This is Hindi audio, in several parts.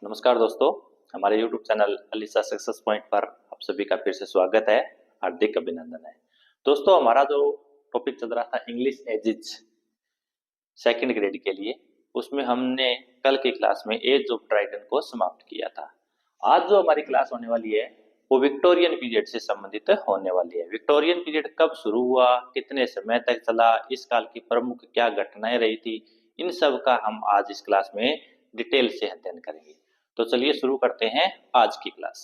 नमस्कार दोस्तों, हमारे YouTube channel Alisa success point पर आप सभी का फिर से स्वागत है। हार्दिक अभिनंदन है। दोस्तों, हमारा जो टॉपिक चल रहा था इंग्लिश एजिज सेकंड ग्रेड के लिए, उसमें हमने कल की क्लास में एज ऑफ ड्रैगन को समाप्त किया था। आज जो हमारी क्लास होने वाली है वो विक्टोरियन पीरियड से संबंधित होने वाली है। विक्टोरियन पीरियड कब शुरू हुआ, कितने समय तक चला, इस काल की प्रमुख क्या घटनाएं रही थी, इन सब का हम आज इस क्लास में डिटेल से अध्ययन करेंगे। तो चलिए शुरू करते हैं आज की class.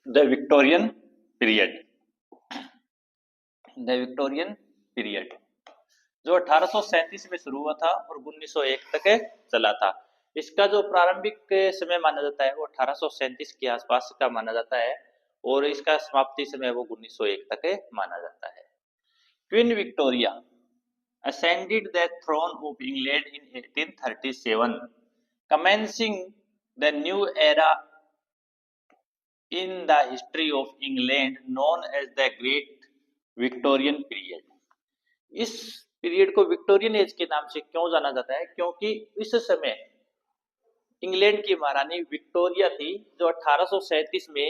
The Victorian period. The Victorian period जो 1837 में शुरू हुआ था और 1901 तक चला था। इसका जो प्रारंभिक समय माना जाता है वो 1837 के आसपास का माना जाता है और इसका समाप्ति समय वो 1901 तक माना जाता है। Queen Victoria ascended the throne of England in 1837, commencing the new era in the history of England known as the Great Victorian Period. इस पीरियड को विक्टोरियन एज के नाम से क्यों जाना जाता है? क्योंकि इस समय इंग्लैंड की महारानी विक्टोरिया थी जो 1837 में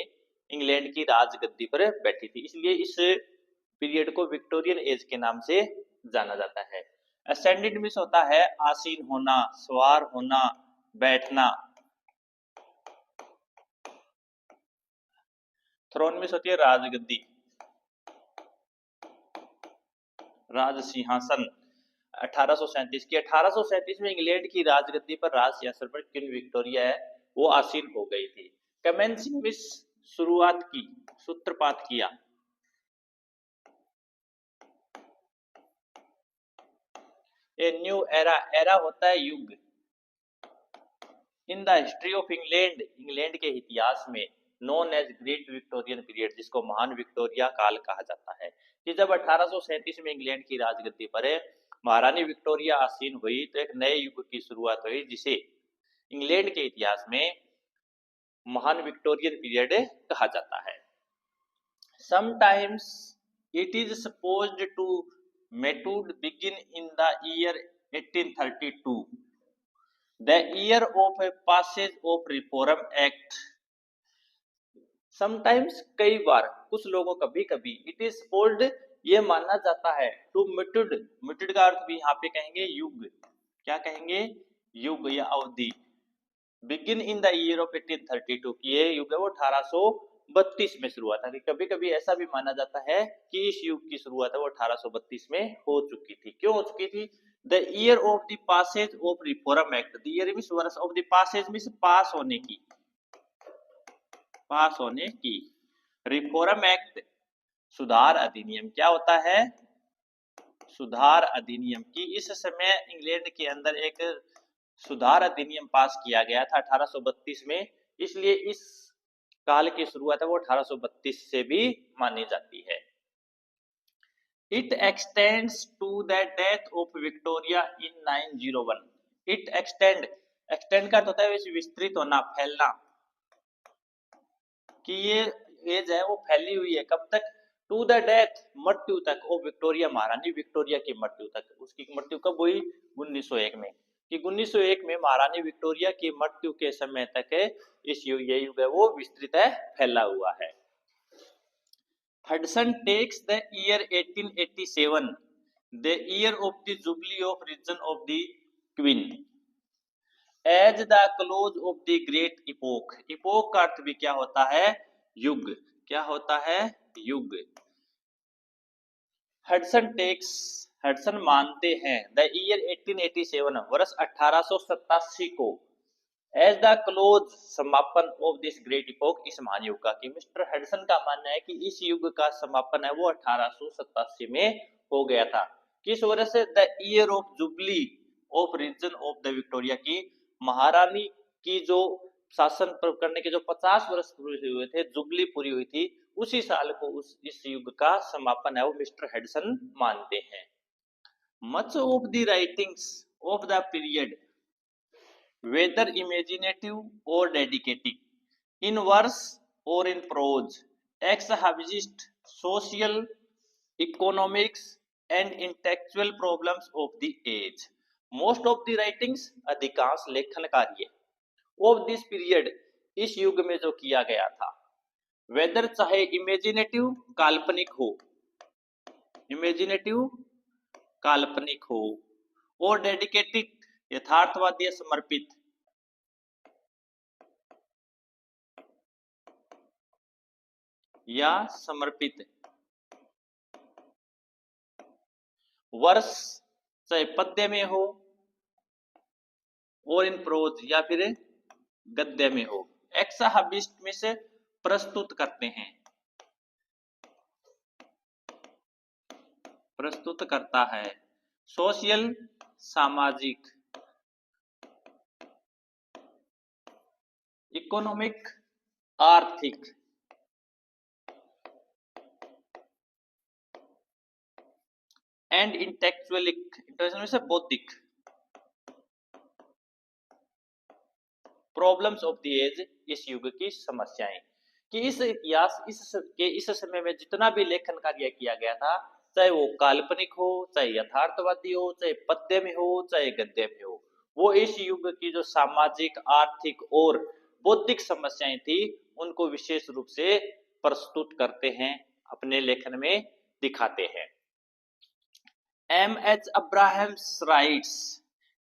इंग्लैंड की राजगद्दी पर बैठी थी, इसलिए इस पीरियड को विक्टोरियन एज के नाम से जाना जाता है। असेंडेंट मींस होता है आसीन होना, सवार होना, बैठना। थ्रोन मींस होती है राजगद्दी, राज सिंहासन। 1837 में इंग्लैंड की राजगद्दी पर राज सिंहासन पर क्वीन विक्टोरिया है वो आसीन हो गई थी। कमेंसिंग मींस शुरुआत की, सूत्रपात किया। ए न्यू एरा, एरा होता है युग। In the history of England, England के इतिहास में known as great Victorian period, जिसको महान विक्टोरिया काल कहा जाता है, कि जब 1837 में इंग्लैंड की राजगद्दी पर महारानी विक्टोरिया आसीन हुई तो एक नए युग की शुरुआत हुई जिसे इंग्लैंड के इतिहास में महान विक्टोरियन पीरियड कहा जाता है। Sometimes it is supposed to method begin in the year 1832, the year of a passage of Reform Act. Sometimes कई बार, कुछ लोगों कभी कभी, it is supposed ये माना जाता है, to method, method का अर्थ भी यहाँ पे कहेंगे युग। क्या कहेंगे? युग या अवधि। Begin in the year of 1832 की ये युग है वो 1832 में शुरू हुआ था। कभी कभी ऐसा भी माना जाता है कि इस युग की शुरुआत है वो 1832 में हो चुकी थी। क्यों हो चुकी थी? The year of the passage of reform act. The year means वर्ष, of the passage means pass होने की, पास होने की। रिफॉर्म एक्ट सुधार अधिनियम। क्या होता है? सुधार अधिनियम की इस समय इंग्लैंड के अंदर एक सुधार अधिनियम पास किया गया था 1832 में, इसलिए इस काल की शुरुआत है वो 1832 से भी मानी जाती है। It extends to the death of Victoria in 901। It extend, extend का होता है विस्तृत होना, फैलना, कि ये एज है वो फैली हुई है। कब तक? टू द डेथ, मृत्यु तक, ऑफ विक्टोरिया, महारानी विक्टोरिया की मृत्यु तक। उसकी मृत्यु कब हुई? 1901 में। कि 1901 में महारानी विक्टोरिया की मृत्यु के समय तक इस युग, ये युग है वो विस्तृत है, फैला हुआ है। Hudson takes the year 1887, the year of the jubilee of region of the queen, as the close of the great epoch. Epoch का अर्थ भी क्या होता है? युग। क्या होता है? युग। हडसन टेक्स, हडसन मानते हैं, द ईयर 1887, वर्ष 1887 को, एज द क्लोज, समापन, ऑफ दिस ग्रेट इपोक, इस महान युग का। कि मिस्टर हडसन का मानना है कि इस युग का समापन है वो 1887 में हो गया था। किस वजह से? The year of jubilee of region of the Victoria, की महारानी की जो शासन करने के जो 50 वर्ष पूरे हुए थे, जुबली पूरी हुई थी, उसी साल को इस युग का समापन है वो मिस्टर हेडसन मानते हैं। Much of the writings of the period, whether imaginative or dedicated, in verse or in prose, exhibit social, economics and intellectual problems of the age. Most of the writings, अधिकांश लेखन कार्य ऑफ दिस पीरियड, इस युग में जो किया गया था, वेदर चाहे इमेजिनेटिव काल्पनिक हो, इमेजिनेटिव काल्पनिक हो, और डेडिकेटेड यथार्थवादी समर्पित, या समर्पित, वर्ष चाहे पद्य में हो और इन प्रोज या फिर गद्य में हो, एक्साहबिस्ट में से प्रस्तुत करते हैं, प्रस्तुत करता है, सोशल सामाजिक, इकोनॉमिक आर्थिक, एंड इंटेलेक्चुअलिक, में से बौद्धिक, प्रॉब्लम्स ऑफ द एज, इस युग की समस्याएं, कि इस इतिहास इस समय में जितना भी लेखन कार्य किया गया था, चाहे वो काल्पनिक हो, चाहे यथार्थवादी हो, चाहे पद्य में हो, चाहे गद्य में हो, वो इस युग की जो सामाजिक, आर्थिक और बौद्धिक समस्याएं थी, उनको विशेष रूप से प्रस्तुत करते हैं, अपने लेखन में दिखाते हैं। M.H. अब्राहम्स राइट्स,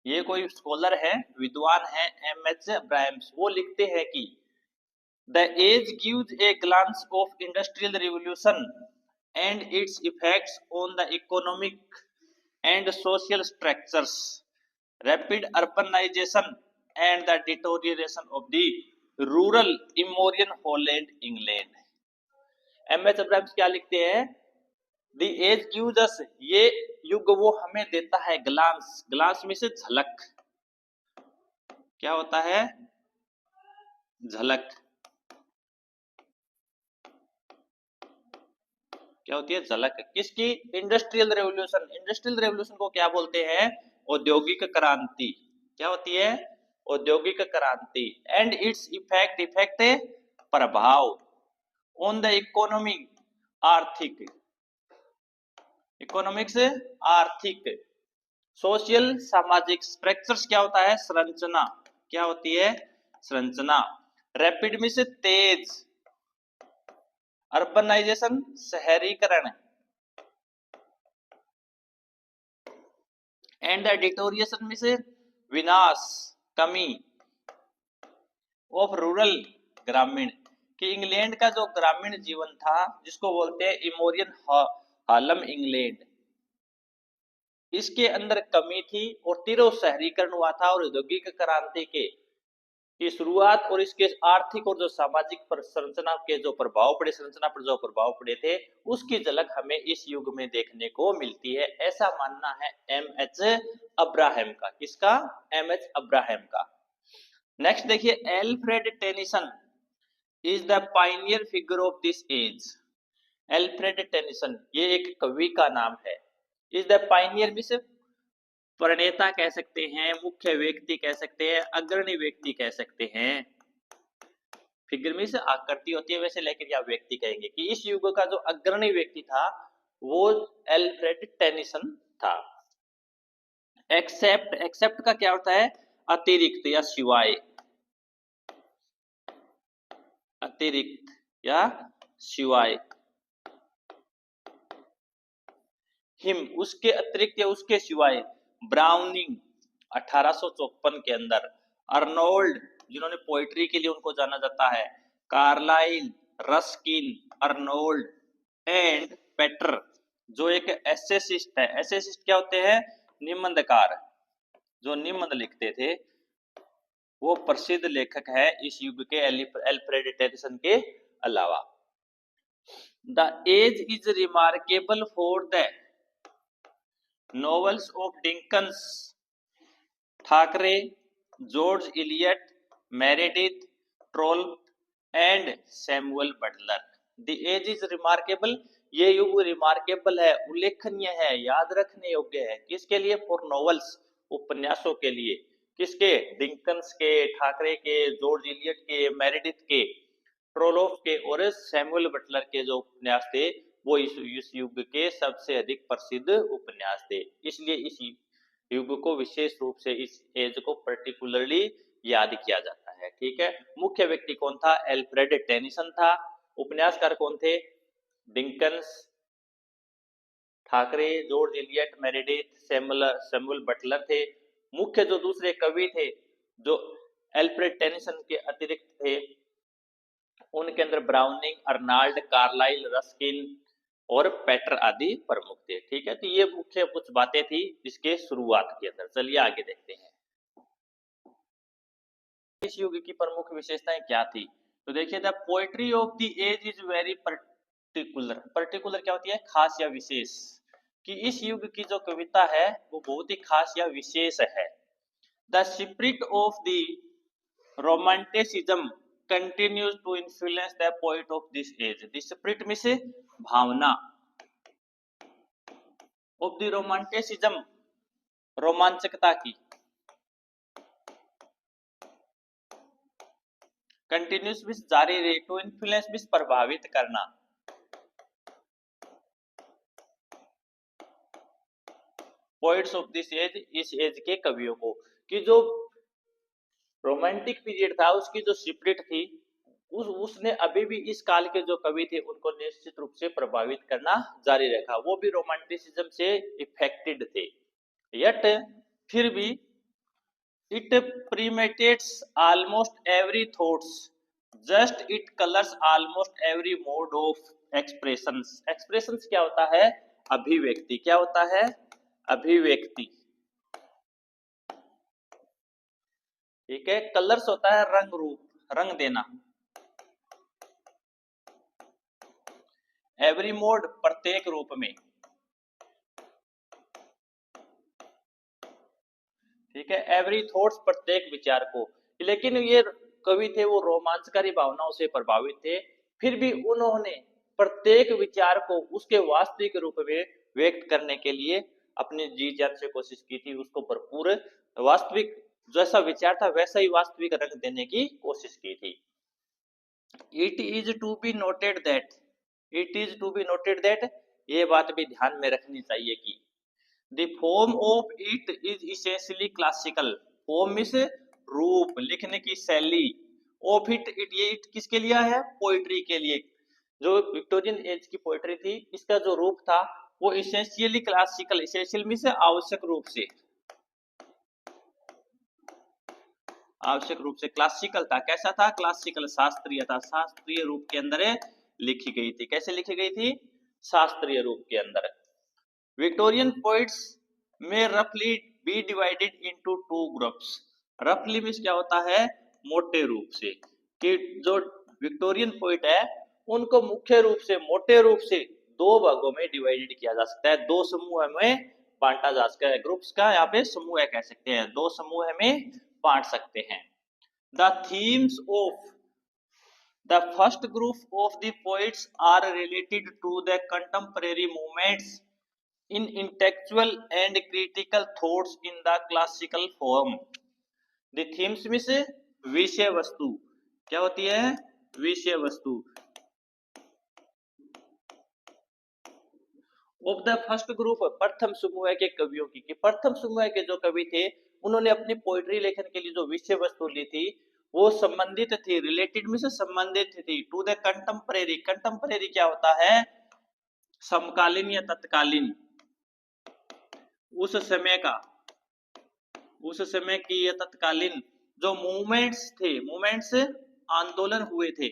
ये कोई स्कॉलर है, विद्वान है, M.H. अब्राहम्स, वो लिखते हैं कि The age gives a glance of industrial revolution and its effects on the economic and social structures, rapid urbanization and the deterioration of the rural Immorian Holland, England. M.H. Abrahams क्या लिखते हैं? The age gives us, ये युग वो हमें देता है ग्लांस, ग्लांस में से झलक, क्या होता है? झलक, क्या होती है? झलक, किसकी? इंडस्ट्रियल रेवोल्यूशन, इंडस्ट्रियल रेवोल्यूशन को क्या बोलते हैं? औद्योगिक क्रांति, क्या होती है? औद्योगिक क्रांति, एंड इट्स इफेक्ट, इफेक्ट है प्रभाव, ऑन द इकोनॉमी, आर्थिक, इकोनॉमिक्स आर्थिक, सोशल सामाजिक, स्ट्रक्चर्स क्या होता है? संरचना, क्या होती है? संरचना, रैपिड में से तेज, अर्बनाइजेशन शहरीकरण, एंड द डिटोरिएशन में से विनाश, कमी, ऑफ रूरल ग्रामीण, कि इंग्लैंड का जो ग्रामीण जीवन था, जिसको बोलते हैं इमोरियन हालम इंग्लैंड, इसके अंदर कमी थी और तीव्र शहरीकरण हुआ था, और औद्योगिक क्रांति के की शुरुआत और इसके आर्थिक और जो सामाजिक संरचना के जो प्रभाव पड़े, संरचना पर जो प्रभाव पड़े थे, उसकी झलक हमें इस युग में देखने को मिलती है, ऐसा मानना है M.H. अब्राहम का। किसका? M.H. अब्राहम का। नेक्स्ट देखिए, Alfred Tennyson is the pioneer figure of this age. Alfred Tennyson, ये एक कवि का नाम है। इज द पायनियर भी सिर्फ प्रणेता कह सकते हैं, मुख्य व्यक्ति कह सकते हैं, अग्रणी व्यक्ति कह सकते हैं। फिगर में से आकृति होती है वैसे, लेकिन यह व्यक्ति कहेंगे कि इस युग का जो अग्रणी व्यक्ति था वो एल्फ्रेड टेनिसन था। एक्सेप्ट, एक्सेप्ट का क्या होता है? अतिरिक्त या सिवाय, अतिरिक्त या सिवाय, हिम, उसके अतिरिक्त या उसके सिवाय, ब्राउनिंग 1854 के अंदर, अर्नोल्ड, जिन्होंने पोइट्री के लिए उनको जाना जाता है, कार्लाइल, रस्किन, अर्नोल्ड एंड पेटर, जो एक एसेसिस्ट है। एसेसिस्ट क्या होते हैं? निबंधकार, जो निबंध लिखते थे, वो प्रसिद्ध लेखक है इस युग के एल्फ्रेड टेनिसन के अलावा। The age is remarkable for the novels of Dickens, Thackeray, George Eliot, Meredith, Trollope and Samuel Butler. The age is remarkable, ये युग रिमार्केबल है, उल्लेखनीय है, याद रखने योग्य है। किसके लिए? फॉर नॉवेल्स, उपन्यासों के लिए। किसके? डिकन्स के, ठाकरे के, जॉर्ज इलियट के, मेरेडिथ के, ट्रोलोफ के और सैमुअल बटलर के जो उपन्यास थे, वो इस युग के सबसे अधिक प्रसिद्ध उपन्यास थे। इसलिए इस युग को विशेष रूप से, इस एज को पर्टिकुलरली याद किया जाता है। ठीक है। मुख्य व्यक्ति कौन था? एल्फ्रेड टेनिसन था। उपन्यासकार कौन थे? Dickens, Thackeray, George Eliot, Meredith, Samuel Butler थे। मुख्य जो दूसरे कवि थे जो एल्फ्रेड टेनिसन के अतिरिक्त थे, उनके अंदर ब्राउनिंग, अर्नाल्ड, कार्लाइल, रस्किन और पेटर आदि प्रमुख थे। ठीक है, तो ये मुख्य कुछ बातें थी इसके शुरुआत के अंदर। चलिए आगे देखते हैं इस युग की प्रमुख विशेषताएं क्या थी। तो देखिए, the poetry of the age is very particular. Particular क्या होती है? खास या विशेष। कि इस युग की जो कविता है वो बहुत ही खास या विशेष है। The spirit of the romanticism continues to influence the poet of this age. The spirit में से भावना of the romanticism, रोमांचकता की, continues में जारी रहे, to influence में प्रभावित करना, poets of this age, इस एज के कवियों को। कि जो रोमांटिक पीरियड था उसकी जो स्पिरिट थी उसने अभी भी इस काल के जो कवि थे उनको निश्चित रूप से प्रभावित करना जारी रखा। वो भी रोमांटिसिज्म से इफेक्टेड थे। यट फिर भी it permeates almost every thoughts, just it colours almost every mode of expressions. Expressions क्या होता है? अभिव्यक्ति। क्या होता है? अभिव्यक्ति। ठीक है। कलर्स होता है रंग, रूप, रंग देना। एवरी मोड प्रत्येक रूप में। ठीक है। एवरी थॉट्स प्रत्येक विचार को। लेकिन ये कवि थे वो रोमांचकारी भावनाओं से प्रभावित थे, फिर भी उन्होंने प्रत्येक विचार को उसके वास्तविक रूप में व्यक्त करने के लिए अपनी जी जान से कोशिश की थी। उसको भरपूर वास्तविक जैसा विचार था वैसा ही वास्तविक रंग देने की कोशिश की थी। It is to be noted that, it is to be noted that, ये बात भी ध्यान में रखनी चाहिए कि the form of it is essentially classical. Form means रूप, लिखने की शैली। ऑफ इट, ये इट किसके लिए है? पोइट्री के लिए। जो विक्टोरियन एज की पोइट्री थी इसका जो रूप था वो इसेंशियली क्लासिकल। इसेंशियल मींस आवश्यक रूप से, आवश्यक रूप से क्लासिकल था। कैसा था? क्लासिकल, शास्त्रीय था। शास्त्रीय रूप के अंदर लिखी गई थी। कैसे लिखी गई थी? शास्त्रीय रूप के अंदर। विक्टोरियन पोइट्स में रफली be divided into two groups. रफली मींस क्या होता है? मोटे रूप से। कि जो विक्टोरियन पोइट है उनको मुख्य रूप से, मोटे रूप से दो भागों में डिवाइडेड किया जा सकता है, दो समूह में बांटा जा सकता है। ग्रुप्स का यहाँ पे समूह कह सकते हैं, दो समूह में बांट सकते हैं। The themes of the first group of the poets are related to the contemporary movements in intellectual and critical thoughts in the classical form. The themes में से विषय वस्तु। क्या होती है? विषय वस्तु। ऑफ द फर्स्ट ग्रुप, प्रथम समूह के कवियों की। कि प्रथम समूह के जो कवि थे उन्होंने अपनी पोइट्री लेखन के लिए जो विषय वस्तु ली थी वो संबंधित थी, रिलेटेड में से संबंधित थी, टू द कंटेम्परेरी। कंटेम्परेरी क्या होता है? समकालीन या तत्कालीन, उस समय का, उस समय की या तत्कालीन जो मूवमेंट्स थे, मूवमेंट्स आंदोलन हुए थे,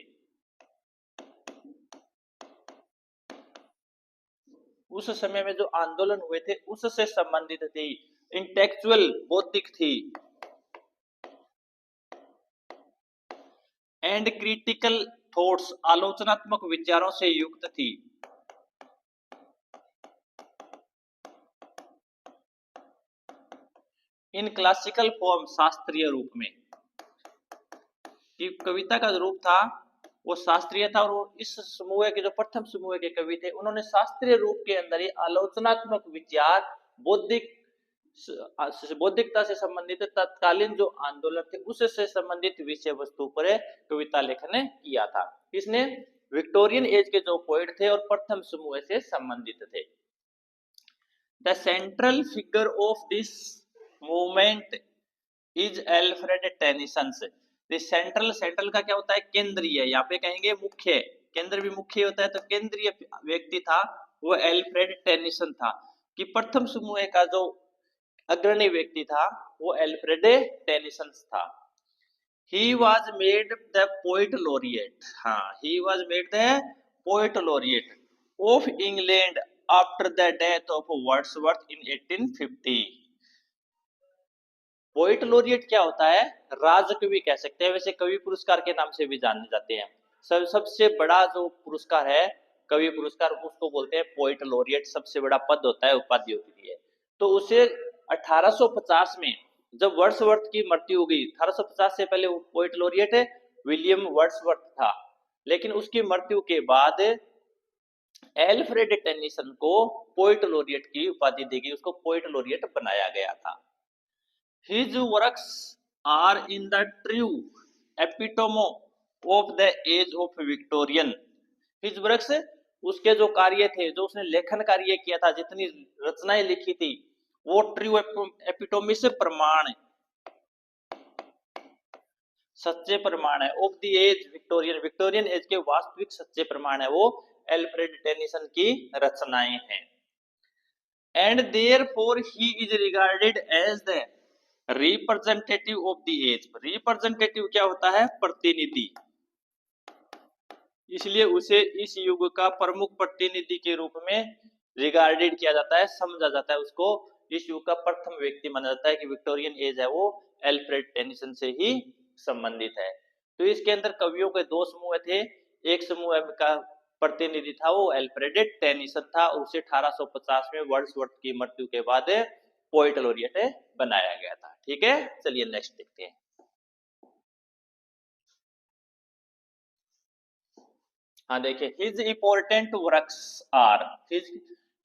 उस समय में जो आंदोलन हुए थे उससे संबंधित थी। इंटेलेक्चुअल, बौद्धिक थी। एंड क्रिटिकल थॉट्स, आलोचनात्मक विचारों से युक्त थी। इन क्लासिकल फॉर्म, शास्त्रीय रूप में। कि कविता का रूप था वो शास्त्रीय था और वो इस समूह के जो प्रथम समूह के कवि थे उन्होंने शास्त्रीय रूप के अंदर ही आलोचनात्मक विचार, बौद्धिकता से संबंधित तत्कालीन जो आंदोलन थे उससे संबंधित विषय वस्तु पर कविता लेखन किया था। इसने विक्टोरियन एज के जो पोएट थे और प्रथम समूह से संबंधित थे। The central figure of this movement is Alfred Tennyson. Central, central का क्या होता है? केंद्रीय, यहाँ पे कहेंगे मुख्य, केंद्र भी मुख्य होता है, तो केंद्रीय व्यक्ति था वो एल्फ्रेड टेनिसन था। कि प्रथम समूह का जो अग्रणी व्यक्ति था वो एल्फ्रेड टेनिसन था। He was made the poet laureate. हाँ, he was made the poet laureate of England after the death of Wordsworth in 1850. Poet लोरिएट क्या होता है? राजकवि कह सकते हैं, वैसे कवि पुरस्कार के नाम से भी जाने जाते हैं। सबसे बड़ा जो पुरस्कार है कवि पुरस्कार, उसको बोलते हैं पोइट लोरिएट। सबसे बड़ा पद होता है, उपाधि होती है। तो उसे 1850 में जब वर्ड्सवर्थ की मृत्यु हो गई, 1850 से पहले वो पोइट लोरिएट विलियम वर्ड्सवर्थ था, लेकिन उसकी मृत्यु के बाद एल्फ्रेड टेनिसन को पोइट लोरिएट की उपाधि दी गई, उसको पोइट लोरिएट बनाया गया था। His works are in the true epitome of the age of Victorian. His works, उसके जो कार्य थे, जो उसने लेखन कार्य किया था, जितनी रचनाएं लिखी थी, वो ट्रू एपिटोमी से प्रमाण, सच्चे प्रमाण है। Of the age Victorian, Victorian age के वास्तविक सच्चे प्रमाण है वो एल्फ्रेड टेनिसन की रचनाएं हैं। And therefore he is regarded as the representative of the age. Representative क्या होता है? प्रतिनिधि। इसलिए उसे इस युग का प्रमुख प्रतिनिधि के रूप में रिगार्डेड किया जाता है, समझा जाता है। उसको इस युग का प्रथम व्यक्ति माना जाता है कि विक्टोरियन एज है वो एल्फ्रेड टेनिसन से ही संबंधित है। तो इसके अंदर कवियों के दो समूह थे। एक समूह का प्रतिनिधि था वो एल्फ्रेड टेनिसन था, उसे 1850 में वर्ड्सवर्थ की मृत्यु के बाद पोइट लोरिएट बनाया गया था। ठीक है, चलिए नेक्स्ट देखते हैं। हाँ देखिए, his important works are,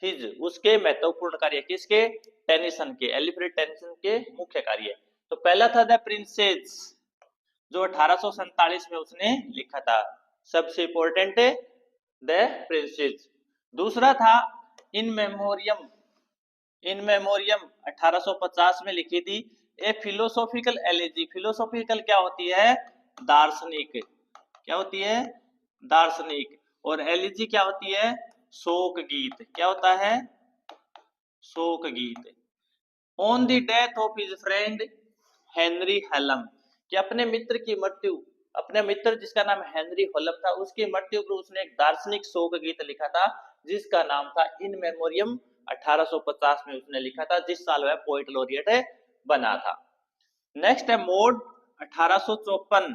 his उसके महत्वपूर्ण कार्य, किसके? टेनिसन के, एल्फ्रेड टेनिसन के मुख्य कार्य। तो पहला था द प्रिंसेस, जो 1847 में उसने लिखा था, सबसे इंपॉर्टेंट है द प्रिंसेस। दूसरा था इन मेमोरियम, इन मेमोरियम 1850 में लिखी थी। ए फिलोसॉफिकल एलेजी, फिलोसॉफिकल क्या होती है? दार्शनिक। क्या होती है? दार्शनिक। और एलिजी क्या होती है? शोक गीत। क्या होता है? शोक गीत। On the death of his friend Henry Hallam, कि अपने मित्र की मृत्यु, अपने मित्र जिसका नाम हेनरी हेलम था, उसकी मृत्यु पर उसने एक दार्शनिक शोक गीत लिखा था जिसका नाम था इन मेमोरियम। 1850 में उसने लिखा था, जिस साल वह पोइट लोरिएट बना था। नेक्स्ट है मोड 1854,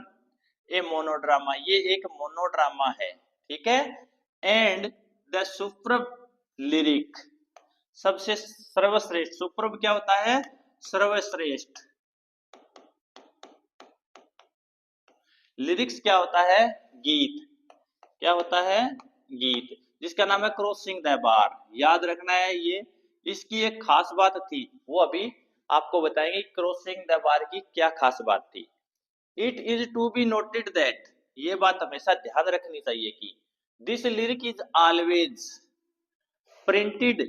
ए मोनोड्रामा, ये एक मोनोड्रामा है। ठीक है। एंड द सुप्रभ लिरिक, सबसे सर्वश्रेष्ठ। सुप्रभ क्या होता है? सर्वश्रेष्ठ। लिरिक्स क्या होता है? गीत। क्या होता है? गीत, जिसका नाम है क्रॉसिंग द बार। याद रखना है ये, इसकी एक खास बात थी, वो अभी आपको बताएंगे क्रॉसिंग द बार की क्या खास बात थी। It is to be noted that, ये बात हमेशा ध्यान रखनी चाहिए कि this lyric is always printed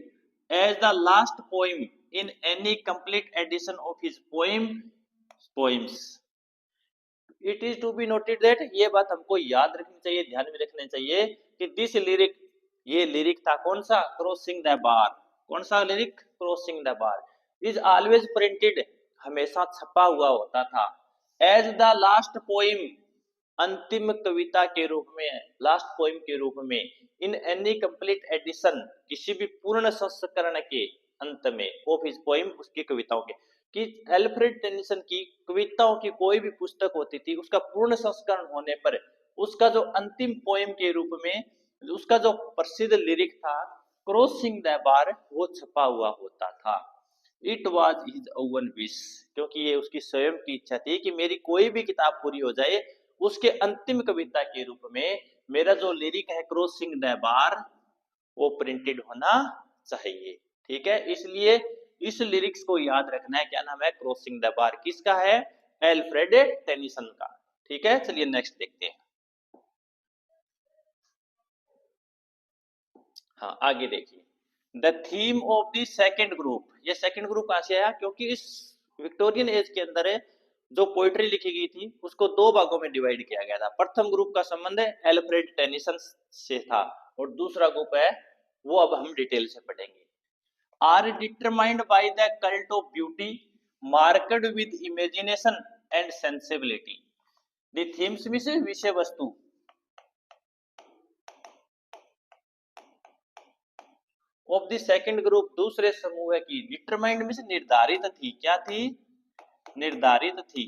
as the last poem in any complete edition of his poems. It is to be noted that, ये बात हमको याद रखनी चाहिए, ध्यान में रखना चाहिए कि दिस लिरिक, ये लिरिक था कौन सा? Crossing the bar. कौन सा lyric? Crossing the bar. Is always printed, हमेशा छपा हुआ होता था। एज द लास्ट पोइम, अंतिम कविता के रूप में, लास्ट पोइम के रूप में। इन एनी कंप्लीट एडिशन, किसी भी पूर्ण संस्करण के अंत में, ऑफ हिज पोइम, उसकी कविताओं के, कि एल्फ्रेड टेनिसन की कविताओं की कोई भी पुस्तक होती थी, उसका पूर्ण संस्करण होने पर उसका जो अंतिम पोएम के रूप में उसका जो प्रसिद्ध लिरिक था क्रॉसिंग द बार, वो छपा हुआ होता था। It was his oven wish, क्योंकि ये उसकी स्वयं की इच्छा थी कि मेरी कोई भी किताब पूरी हो जाए, उसके अंतिम कविता के रूप में मेरा जो लिरिक है क्रॉसिंग द बार, वो प्रिंटेड होना चाहिए। ठीक है, इसलिए इस लिरिक्स को याद रखना है। क्या नाम है? Crossing the bar. किसका है? एल्फ्रेड टेनिसन का। ठीक है, चलिए नेक्स्ट देखते हैं। हाँ, आगे देखिए, the theme of the second group. ये सेकेंड ग्रुप कहां से आया? क्योंकि इस विक्टोरियन एज के अंदर जो पोइट्री लिखी गई थी उसको दो भागों में डिवाइड किया गया था। प्रथम ग्रुप का संबंध एल्फ्रेड टेनिसन से था और दूसरा ग्रुप है वो अब हम डिटेल से पढ़ेंगे। Are determined by the cult of beauty marked with imagination and sensibility. The themes में से विषय वस्तु ऑफ द सेकंड ग्रुप दूसरे समूह की डिटरमाइंड में से निर्धारित थी। क्या थी? निर्धारित थी।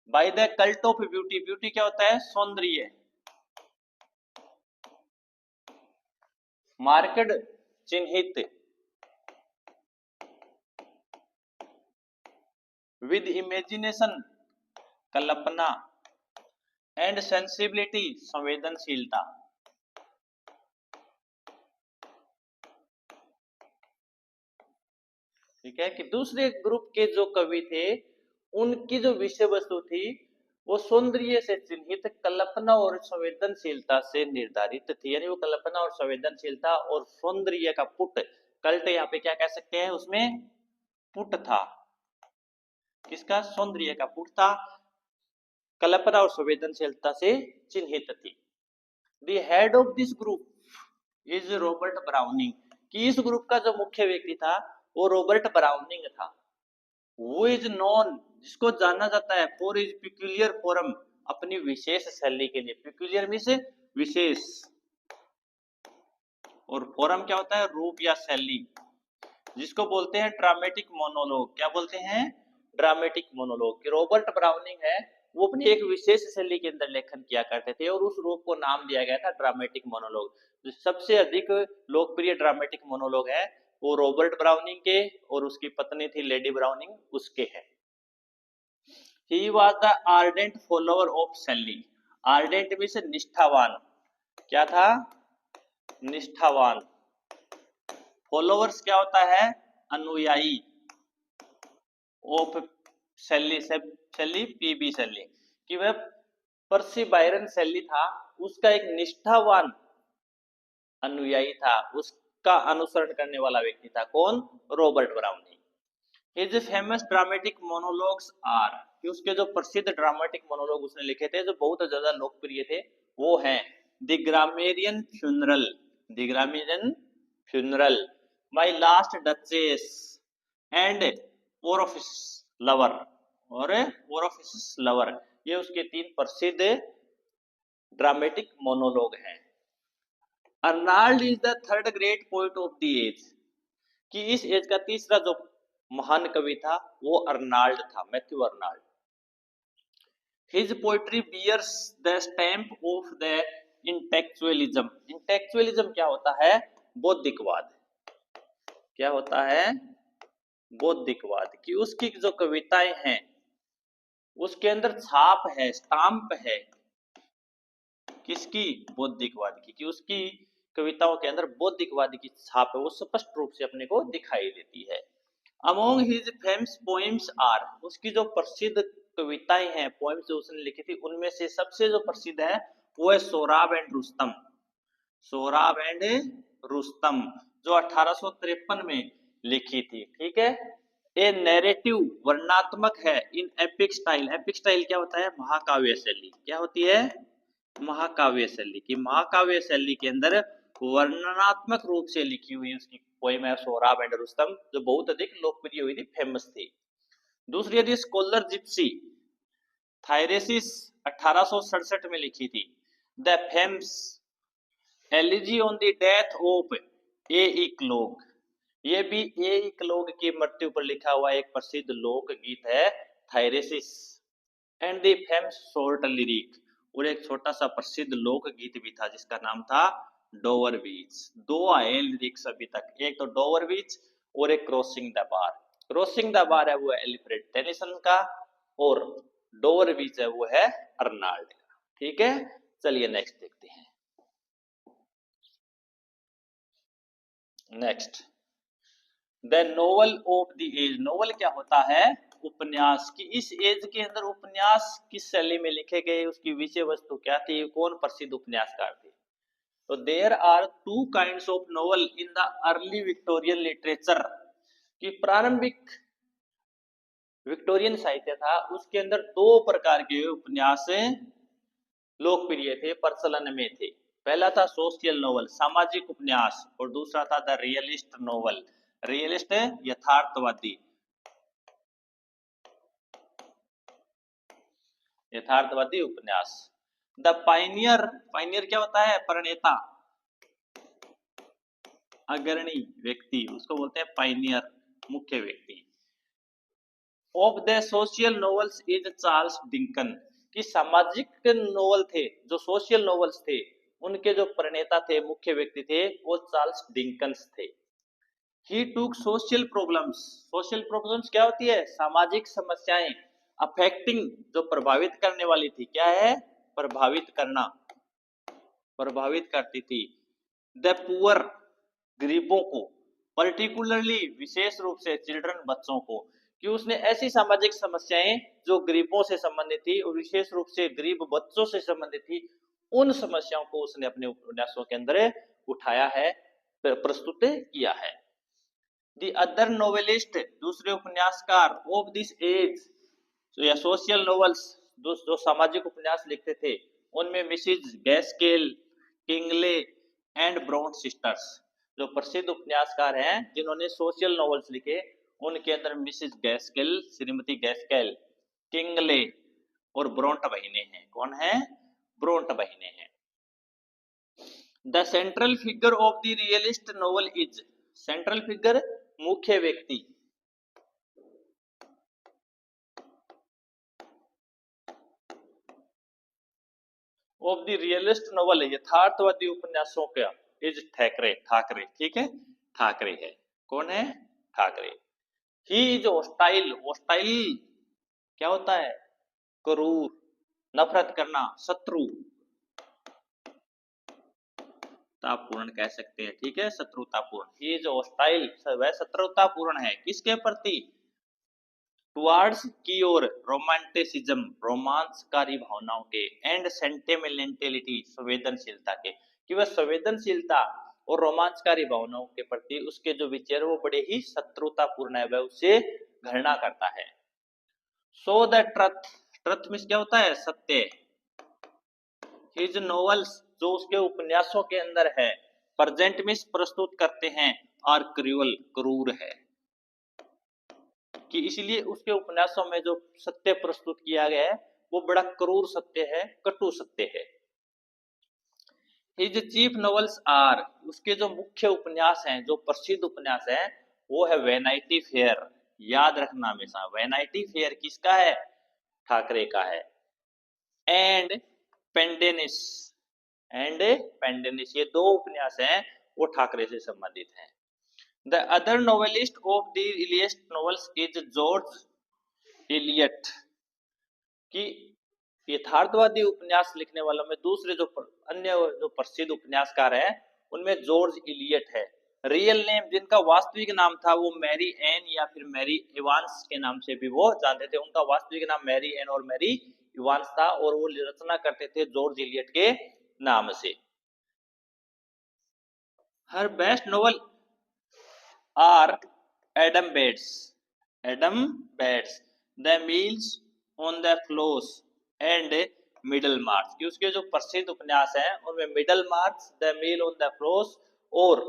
Bye the cult of beauty, beauty क्या होता है? सौंदर्य। मार्केड चिन्हित with imagination Kalpana and sensibility संवेदनशीलता। ठीक है कि दूसरे ग्रुप के जो कवि थे उनकी जो विषय वस्तु थी वो सौंदर्य से चिन्हित कल्पना और संवेदनशीलता से निर्धारित थी। यानी वो कल्पना और संवेदनशीलता और सौंदर्य का पुट, कल्ट यहाँ पे क्या कह सकते हैं, उसमें पुट था। किसका? सौंदर्य का पुट था, कल्पना और संवेदनशीलता से चिन्हित थी। The head of this group is Robert browning, कि इस ग्रुप का जो मुख्य व्यक्ति था वो रॉबर्ट ब्राउनिंग था। वो इज नोन, जिसको जाना जाता है फॉर इज पिक्यूलियर फॉर्म, अपनी विशेष शैली के लिए। पिक्यूलियर मींस विशेष, और फॉर्म क्या होता है? रूप या शैली, जिसको बोलते हैं ड्रामेटिक मोनोलॉग। क्या बोलते हैं? Dramatic monologue. कि रॉबर्ट ब्राउनिंग है वो अपनी एक विशेष शैली के अंदर लेखन किया करते थे और उस रूप को नाम दिया गया था ड्रामेटिक मोनोलॉग। जो सबसे अधिक लोकप्रिय ड्रामेटिक मोनोलॉग है वो रॉबर्ट ब्राउनिंग के और उसकी पत्नी थी लेडी ब्राउनिंग, उसके है। He was the ardent follower of Shelley. Ardent means निष्ठावान। क्या था? निष्ठावान। फॉलोवर्स क्या होता है? अनुयायी। ऑफ शैली, शैली पीबी शैली, कि वह पर्सी बायरन शैली था उसका एक निष्ठावान अनुयायी था, उसका अनुसरण करने वाला व्यक्ति था। कौन? Robert browning. His famous dramatic monologues are, कि उसके जो प्रसिद्ध ड्रामेटिक मोनोलॉग उसने लिखे थे जो बहुत ज्यादा लोकप्रिय थे वो हैं the grammarian funeral, the grammarian funeral, my last duchess and Porphyria's lover, और ओरोफिस लवर। ये उसके तीन प्रसिद्ध ड्रामेटिक मोनोलॉग हैं। Arnold is the third great poet of the age, कि इस एज का तीसरा जो महान कवि था वो अर्नाल्ड था, Matthew Arnold. His poetry bears the stamp of the intellectualism. Intellectualism क्या होता है? बौद्धिकवाद। क्या होता है? बौद्धिकवाद। कि उसकी जो कविताएं हैं उसके अंदर छाप है, स्टाम्प है, किसकी? बौद्धिकवाद की। कि उसकी कविताओं के अंदर बौद्धिकवाद की छाप है, वो स्पष्ट रूप से अपने को दिखाई देती है। Among his famous poems are, उसकी जो प्रसिद्ध कविताएं हैं, पोएम्स जो उसने लिखी थी उनमें से सबसे जो प्रसिद्ध है वो है सोराब एंड रुस्तम। सोराब एंड रुस्तम जो 1853 में लिखी थी। ठीक है। ए नैरेटिव वर्णात्मक है इन एपिक स्टाइल। एपिक स्टाइल क्या होता है? महाकाव्य शैली। क्या होती है? महाकाव्य शैली। की महाकाव्य शैली के अंदर वर्णनात्मक रूप से लिखी हुई उसकी पोएम है सोहराब एंड रुस्तम, जो बहुत अधिक लोकप्रिय हुई थी, फेमस थी। दूसरी यदि स्कॉलर जिप्सी थायरेसिस 1867 में लिखी थी। The famous elegy on the death of a eclogue, ये भी ए इक्लोग की मृत्यु पर लिखा हुआ एक प्रसिद्ध लोक गीत है Thyrsis. And the famous short lyric, और एक छोटा सा प्रसिद्ध लोक गीत भी था जिसका नाम था डोवर बीच। दो आए लिरिक्स अभी तक, एक तो डोवर बीच और एक crossing the bar. Crossing the bar है वो एल्फ्रेड टेनिसन का और डोवर बीच है वो है अर्नाल्ड का। ठीक है, चलिए नेक्स्ट देखते हैं। Next the novel of the age. Novel क्या होता है? उपन्यास। की इस एज के अंदर उपन्यास किस शैली में लिखे गए, उसकी विषय वस्तु क्या थी, कौन प्रसिद्ध उपन्यासकार थे? तो there are two kinds of novel in the early Victorian literature, की प्रारंभिक विक्टोरियन साहित्य था, उसके अंदर दो प्रकार के उपन्यास लोकप्रिय थे, प्रचलन में थे। पहला था सोशल नोवेल, सामाजिक उपन्यास, और दूसरा था द रियलिस्ट नोवेल। रियलिस्ट यथार्थवादी, यथार्थवादी उपन्यास। द पाइनियर, पाइनियर क्या होता है? प्रणेता, अग्रणी व्यक्ति, उसको बोलते हैं पाइनियर, मुख्य व्यक्ति। Of the social novels is Charles Dickens, कि सामाजिक नोवेल थे, जो सोशल नोवेल्स थे, उनके जो प्रणेता थे, मुख्य व्यक्ति थे, वो चार्ल्स डिंकन्स थे। ही टूक सोशल प्रॉब्लम्स, सोशल प्रॉब्लम्स क्या होती है? सामाजिक समस्याएं, अफेक्टिंग, जो प्रभावित करने वाली थी, क्या है? प्रभावित करना, प्रभावित करती थी। द पुअर, गरीबों को, पर्टिकुलरली, विशेष रूप से, चिल्ड्रन, बच्चों को, कि उसने ऐसी सामाजिक समस्याएं जो गरीबों से संबंधित थी और विशेष रूप से गरीब बच्चों से संबंधित थी, उन समस्याओं को उसने अपने उपन्यासों के अंदर उठाया है, प्रस्तुत किया है। द अदर नोवेलिस्ट, दूसरे उपन्यासकार ऑफ दिस एज, या सोशल नोवेल्स, जो सामाजिक उपन्यास लिखते थे, उनमें Mrs Gaskell, किंगले and brown sisters, जो प्रसिद्ध उपन्यासकार हैं जिन्होंने सोशल नॉवेल्स लिखे, उनके अंदर मिसिज गैस्केल, श्रीमती गैस्केल, किंगले और ब्रोंट बहिने हैं। कौन है? ब्रोंट बहिने हैं। The central figure of the realist novel is, central figure, मुख्य व्यक्ति, ऑफ द रियलिस्ट नोवेल, यथार्थवादी उपन्यासों का, इज ठाकरे, ठाकरे, ठीक है, ठाकरे है। कौन है? Thackeray. He is hostile, hostile क्या होता है? क्रूर, नफरत करना, शत्रु, तापूर्ण कह सकते हैं, ठीक है, शत्रुतापूर्ण। ही इज होस्टाइल, वह शत्रुतापूर्ण है, किसके प्रति? टुवर्ड्स, की ओर, रोमांटिसिज्म, रोमांसकारी भावनाओं के, एंड सेंटिमेंटलिटी, संवेदनशीलता के, कि वह संवेदनशीलता और रोमांचकारी भावनाओं के प्रति उसके जो विचार वो बड़े ही शत्रुतापूर्ण है, वह उससे घृणा करता है। So the truth, truth means क्या होता है? सत्य। हिज नॉवेल्स, जो उसके उपन्यासों के अंदर है, प्रेजेंट मीन्स प्रस्तुत करते हैं, और क्रूअल, क्रूर है, कि इसलिए उसके उपन्यासों में जो सत्य प्रस्तुत किया गया है वो बड़ा क्रूर सत्य है, कटु सत्य है। हिज चीफ नॉवेल्स आर, उसके जो मुख्य उपन्यास हैं, जो प्रसिद्ध उपन्यास है, वो है वैनाइटी फेयर, याद रखना हमेशा, वैनाइटी फेयर किसका है? ठाकरे का है। एंड पेंडेनिस, एंड पेंडेनिस, ये दो उपन्यास हैं वो ठाकरे से संबंधित हैं। The other novelist of the Eliot novels is George Eliot, कि यथार्थवादी उपन्यास लिखने वालों में दूसरे जो अन्य जो प्रसिद्ध उपन्यासकार हैं, उनमें जॉर्ज इलियट है। रियल नेम, जिनका वास्तविक नाम था वो मैरी एन या फिर मैरी इवांस के नाम से भी वो जानते थे। उनका वास्तविक नाम मैरी एन और मैरी इवांस था, और वो रचना करते थे जॉर्ज इलियट के नाम से। Her best novel are Adam Bede, Adam Bede, the mill on the Floss and Middlemarch, कि उसके जो प्रसिद्ध उपन्यास हैं उनमें Middlemarch, the mill on the Floss और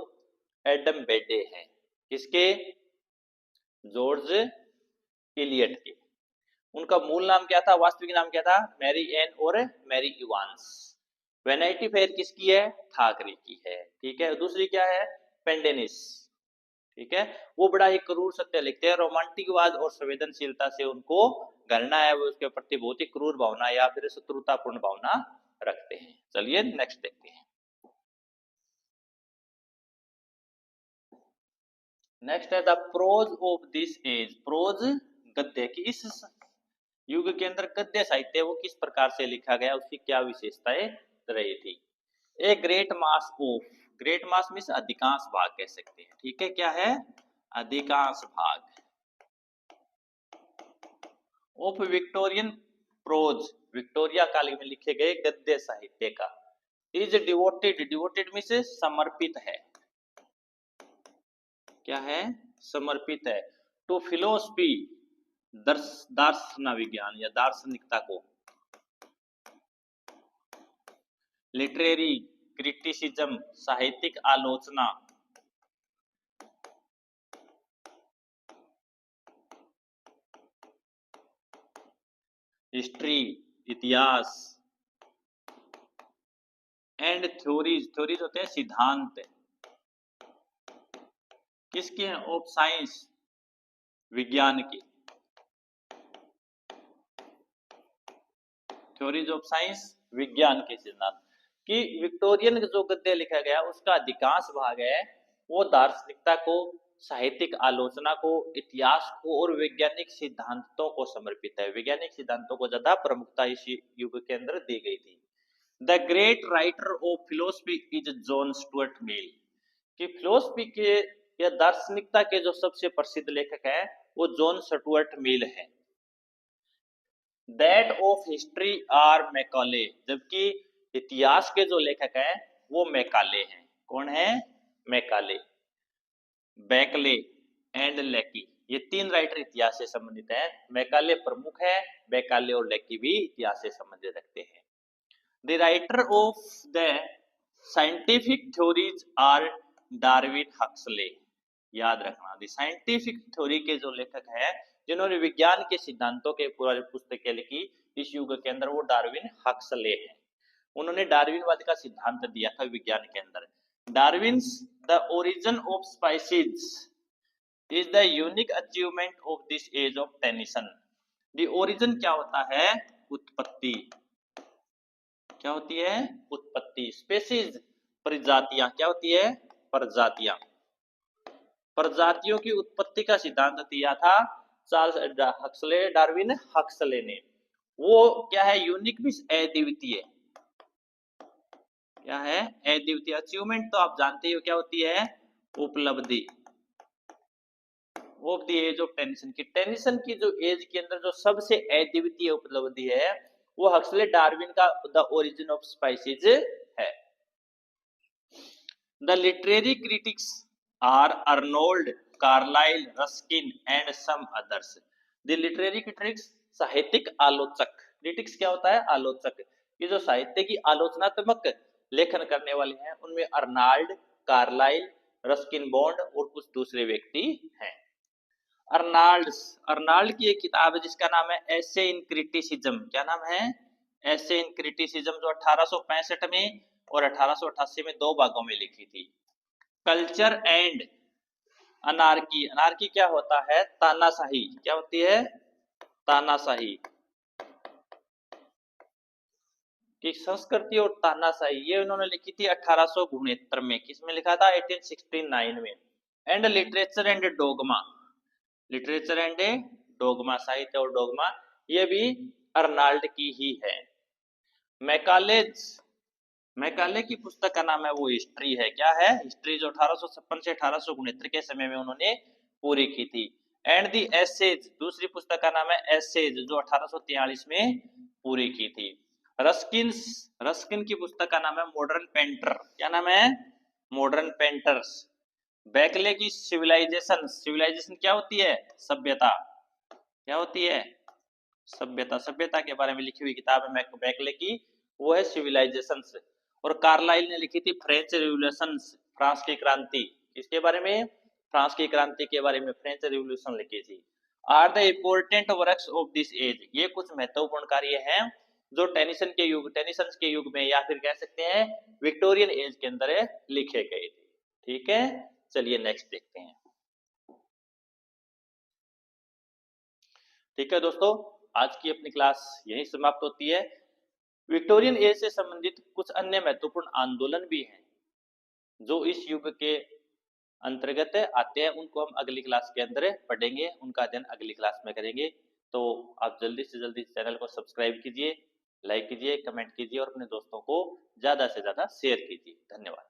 एडम बेटे हैं। किसके? जॉर्ज इलियट के। उनका मूल नाम क्या था, वास्तविक नाम क्या था? मैरी एन और मैरी इवांस। वैनिटी फेयर किसकी है? ठाकरे की है, ठीक है। दूसरी क्या है? पेंडेनिस, ठीक है। वो बड़ा ही क्रूर सत्य लिखते हैं, रोमांटिकवाद और संवेदनशीलता से उनको घृणा है, वो उसके प्रति बहुत ही क्रूर भावना या फिर शत्रुतापूर्ण भावना रखते हैं। चलिए नेक्स्ट देखते हैं। नेक्स्ट है the prose of this age, prose गद्य, की इस युग के अंदर गद्य साहित्य वो किस प्रकार से लिखा गया, उसकी क्या विशेषताएं रही थी। A great mass of, great mass means अधिकांश भाग कह सकते हैं, ठीक है। क्या है? अधिकांश भाग ऑफ विक्टोरियन प्रोज, विक्टोरिया काल में लिखे गए गद्य साहित्य का। इज डिवोटेड, डिवोटेड मीन्स समर्पित है, क्या है? समर्पित है। टू फिलोसफी, दार्शना विज्ञान या दार्शनिकता को। लिटरेरी क्रिटिसिज्म, साहित्यिक आलोचना। हिस्ट्री, इतिहास। एंड थ्योरीज, थ्योरीज होते हैं सिद्धांत। किसके हैं? ऑफ साइंस, विज्ञान की। थ्योरीज ऑफ साइंस, विज्ञान के सिद्धांत। कि विक्टोरियन जो गद्य लिखा गया उसका अधिकांश भाग है वो दार्शनिकता को, साहित्यिक आलोचना को, इतिहास को और वैज्ञानिक सिद्धांतों को समर्पित है। वैज्ञानिक सिद्धांतों को ज्यादा प्रमुखता इस युग के अंदर दी गई थी। The great writer of philosophy is John Stuart मिल। कि फिलोसफी के या दार्शनिकता के जो सबसे प्रसिद्ध लेखक हैं वो जॉन स्टुअर्ट मिल है। That of history are Macaulay. जबकि इतिहास के जो लेखक हैं वो मैकाले हैं। कौन है? मैकाले, बैकले एंड लेकी। ये तीन राइटर इतिहास से संबंधित हैं। मैकाले प्रमुख है, बैकाले और लेकी भी इतिहास से संबंधित रखते हैं। The writer of the scientific theories are Darwin Huxley. याद रखना, द साइंटिफिक थ्योरी के जो लेखक हैं जिन्होंने विज्ञान के सिद्धांतों के पूरा पुस्तकें लिखी इस युग के अंदर वो डार्विन हक्सले हैं। उन्होंने डार्विनवाद का सिद्धांत दिया था विज्ञान के अंदर। Darwin's the origin of species is the unique achievement of this age of Tennyson. The origin क्या होता है? उत्पत्ति। क्या होती है? उत्पत्ति। स्पेसीज, प्रजातियां। क्या होती है? प्रजातियां। प्रजातियों की उत्पत्ति का सिद्धांत दिया था चार्ल्स हक्सले, डार्विन हक्सले ने। वो क्या है? यूनिक भी अद्वितीय। क्या है? अद्वितीय। अचीवमेंट तो आप जानते हो क्या होती है? उपलब्धि। Of the age of Tennyson की, टेनिसन की जो एज के अंदर जो सबसे अद्वितीय उपलब्धि है वो हक्सले डार्विन का द ओरिजिन ऑफ स्पाइसीज है। The literary critics are Arnold, Carlyle, Ruskin and some others. The literary critics, साहित्यिक आलोचक। क्रिटिक्स क्या होता है? आलोचक। ये जो साहित्य की आलोचनात्मक लेखन करने वाले हैं उनमें अर्नाल्ड, कार्लाइल, रस्किन बॉन्ड और कुछ दूसरे व्यक्ति हैं। अर्नाल्ड की एक किताब है जिसका नाम है एसे इन क्रिटिसिज्म। क्या नाम है? एसे इन क्रिटिसिज्म, जो 1865 में और 1888 में दो भागों में लिखी थी। Culture and anarchy. अनार्की क्या होता है? तानाशाही। क्या होती है? तानाशाही। कि संस्कृति और तानाशाही ये उन्होंने लिखी थी 1869 में। किसमें लिखा था? 1869 में। And literature and dogma. Literature and dogma, साहित्य और डोगमा, ये भी अर्नाल्ड की ही है। मैकाले की पुस्तक का नाम है वो हिस्ट्री है। क्या है? हिस्ट्री, जो 1856 से 1869 के समय में उन्होंने पूरी की थी। एंड दी एसेज, दूसरी पुस्तक का नाम है एसेज, जो 1843 में पूरी की थी। रस्किन की पुस्तक का नाम है मॉडर्न पेंटर। क्या नाम है? Modern painters. बैकले की सिविलाइजेशन। सिविलाइजेशन क्या होती है? सभ्यता। क्या होती है? सभ्यता। सभ्यता के बारे में लिखी हुई किताब है बैकले की, वो है सिविलाइजेशन। और कार्लाइल ने लिखी थी फ्रेंच रिवोल्यूशन, फ्रांस की क्रांति। इसके बारे में? फ्रांस की क्रांति के बारे में फ्रेंच रिवोल्यूशन लिखी थी। Are the important works of this age. ये कुछ महत्वपूर्ण कार्य हैं जो टेनिसन के युग में या फिर कह सकते हैं विक्टोरियन एज के अंदर लिखे गए थे। ठीक है, चलिए नेक्स्ट देखते हैं। ठीक है दोस्तों, आज की अपनी क्लास यहीं समाप्त होती है। विक्टोरियन एज से संबंधित कुछ अन्य महत्वपूर्ण आंदोलन भी हैं जो इस युग के अंतर्गत आते हैं, उनको हम अगली क्लास के अंदर पढ़ेंगे, उनका अध्ययन अगली क्लास में करेंगे। तो आप जल्दी से जल्दी चैनल को सब्सक्राइब कीजिए, लाइक कीजिए, कमेंट कीजिए और अपने दोस्तों को ज्यादा से ज्यादा शेयर कीजिए। धन्यवाद।